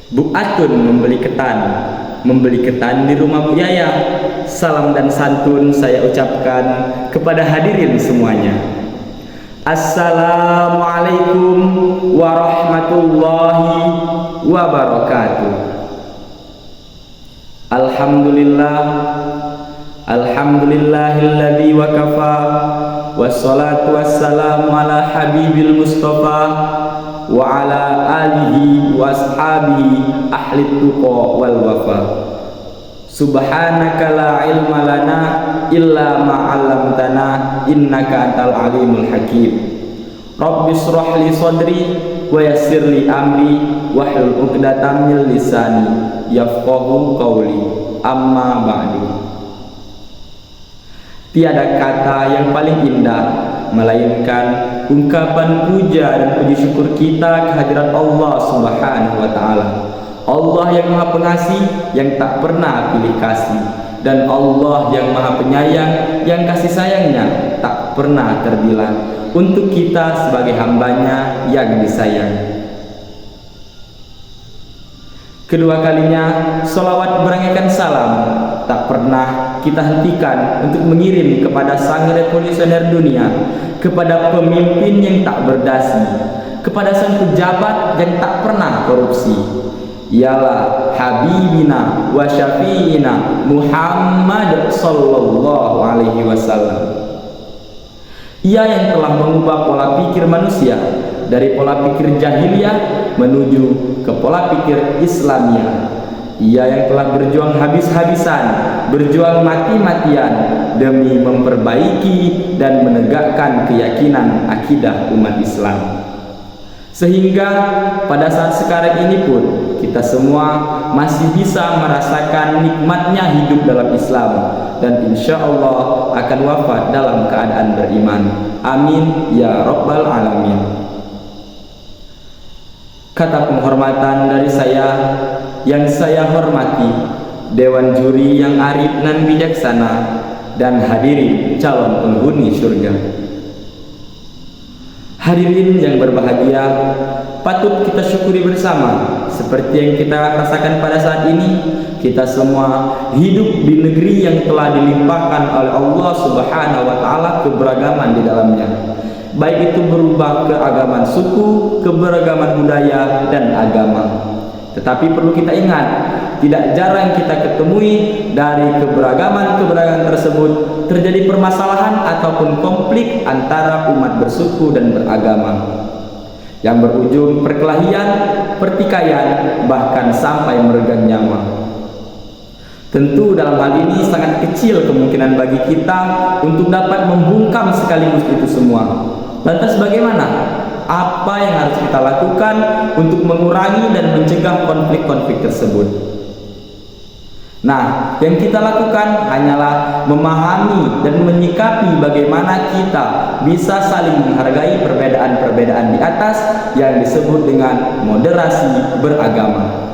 Bu Atun membeli ketan di rumah Bu Yaya. Salam dan santun saya ucapkan kepada hadirin semuanya. Assalamualaikum warahmatullahi wabarakatuh. Alhamdulillahilladzi wa kafa, wassalatu wassalamu ala habibil mustafa wa ala alihi wa ashabihi ahli tuqa wal wafa. Subhanaka la ilma lana illa ma 'allamtana innaka antal alimul hakim. Rabbi shrah li sadri wa yassir li amri wahlul 'uqdatam min lisani yafqahu qawli. Amma ba'du. Tiada kata yang paling indah melainkan ungkapan puja dan puji syukur kita kehadirat Allah Subhanahu wa taala. Allah yang Maha Pengasih, yang tak pernah pilih kasih, dan Allah yang Maha Penyayang, yang kasih sayangnya tak pernah terbilang untuk kita sebagai hambanya yang disayang. Kedua kalinya salawat berangaikan salam tak pernah kita hentikan untuk mengirim kepada sang revolusioner dunia, kepada pemimpin yang tak berdasi, kepada sang pejabat yang tak pernah korupsi. Ialah Habibina wa Syafi'ina Muhammad sallallahu alaihi wasallam. Ia yang telah mengubah pola pikir manusia dari pola pikir jahiliyah menuju ke pola pikir Islamiyah. Ia yang telah berjuang habis-habisan, berjuang mati-matian demi memperbaiki dan menegakkan keyakinan akidah umat Islam. Sehingga pada saat sekarang ini pun kita semua masih bisa merasakan nikmatnya hidup dalam Islam, dan insya Allah akan wafat dalam keadaan beriman. Amin ya rabbal alamin. Kata penghormatan dari saya yang saya hormati Dewan Juri yang arif dan bijaksana, dan hadirin calon penghuni surga. Hadirin yang berbahagia, patut kita syukuri bersama seperti yang kita rasakan pada saat ini. Kita semua hidup di negeri yang telah dilimpahkan oleh Allah Subhanahu wa taala keberagaman di dalamnya. Baik itu berubah keagamaan suku, keberagaman budaya dan agama. Tetapi perlu kita ingat, tidak jarang kita ketemui dari keberagaman tersebut terjadi permasalahan ataupun konflik antara umat bersuku dan beragama yang berujung perkelahian, pertikaian, bahkan sampai meregang nyawa. Tentu dalam hal ini sangat kecil kemungkinan bagi kita untuk dapat membungkam sekaligus itu semua. Lantas bagaimana? Apa yang harus kita lakukan untuk mengurangi dan mencegah konflik-konflik tersebut? Nah, yang kita lakukan hanyalah memahami dan menyikapi bagaimana kita bisa saling menghargai perbedaan-perbedaan di atas yang disebut dengan moderasi beragama.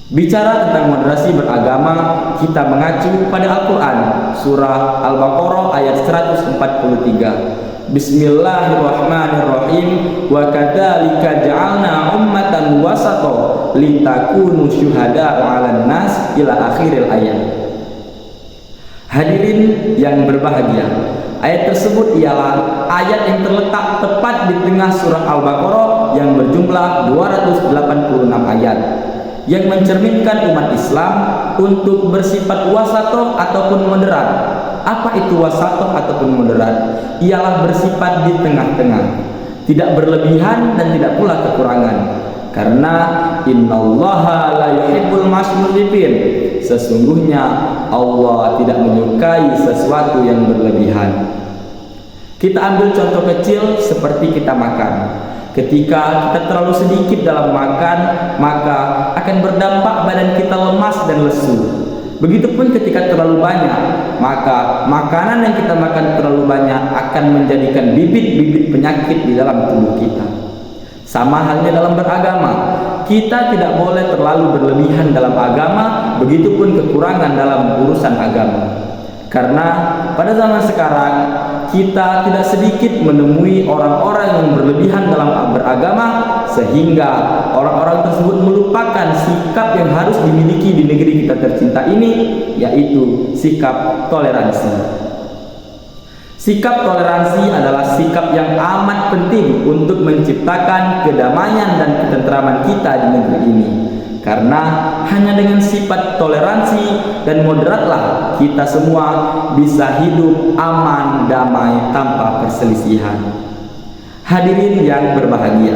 Bicara tentang moderasi beragama, kita mengacu pada Al-Quran, surah Al-Baqarah ayat 143. Bismillahirrahmanirrahim. Wa kadzalika ja'alna ummatan wasata litakunu syuhada'a 'alan nas ila akhiril ayat. Hadirin yang berbahagia, ayat tersebut ialah ayat yang terletak tepat di tengah surah Al-Baqarah yang berjumlah 286 ayat, yang mencerminkan umat Islam untuk bersifat wasatoh ataupun moderat. Apa itu wasatoh ataupun moderat? Ialah bersifat di tengah-tengah, tidak berlebihan dan tidak pula kekurangan. Karena innallaha la yuhibbul musrifin, sesungguhnya Allah tidak menyukai sesuatu yang berlebihan. Kita ambil contoh kecil seperti kita makan. Ketika kita terlalu sedikit dalam makan, maka akan berdampak badan kita lemas dan lesu. Begitupun ketika terlalu banyak, maka makanan yang kita makan terlalu banyak akan menjadikan bibit-bibit penyakit di dalam tubuh kita. Sama halnya dalam beragama, kita tidak boleh terlalu berlebihan dalam agama, begitupun kekurangan dalam urusan agama. Karena pada zaman sekarang kita tidak sedikit menemui orang-orang yang berlebihan dalam beragama, sehingga orang-orang tersebut melupakan sikap yang harus dimiliki di negeri kita tercinta ini, yaitu sikap toleransi. Sikap toleransi adalah sikap yang amat penting untuk menciptakan kedamaian dan ketentraman kita di negeri ini. Karena hanya dengan sifat toleransi dan moderatlah kita semua bisa hidup aman, damai, tanpa perselisihan. Hadirin yang berbahagia,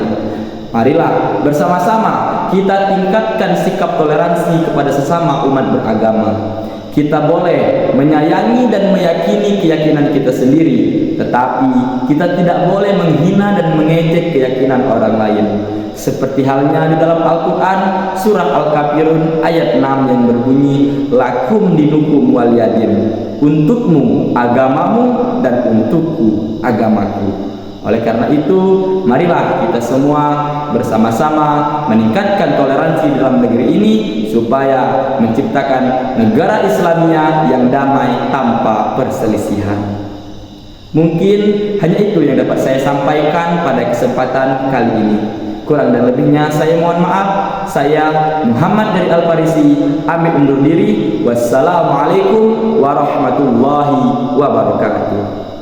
marilah bersama-sama kita tingkatkan sikap toleransi kepada sesama umat beragama. Kita boleh menyayangi dan meyakini keyakinan kita sendiri, tetapi kita tidak boleh menghina dan mengejek keyakinan orang lain. Seperti halnya di dalam Al-Quran surah Al-Kafirun ayat 6 yang berbunyi, lakum dinukum waliyadin, untukmu agamamu dan untukku agamaku. Oleh karena itu, marilah kita semua bersama-sama meningkatkan toleransi dalam negeri ini supaya menciptakan negara Islamia yang damai tanpa perselisihan. Mungkin hanya itu yang dapat saya sampaikan pada kesempatan kali ini. Kurang dan lebihnya saya mohon maaf. Saya Muhammad dari Al-Farisi pamit undur diri. Wassalamualaikum warahmatullahi wabarakatuh.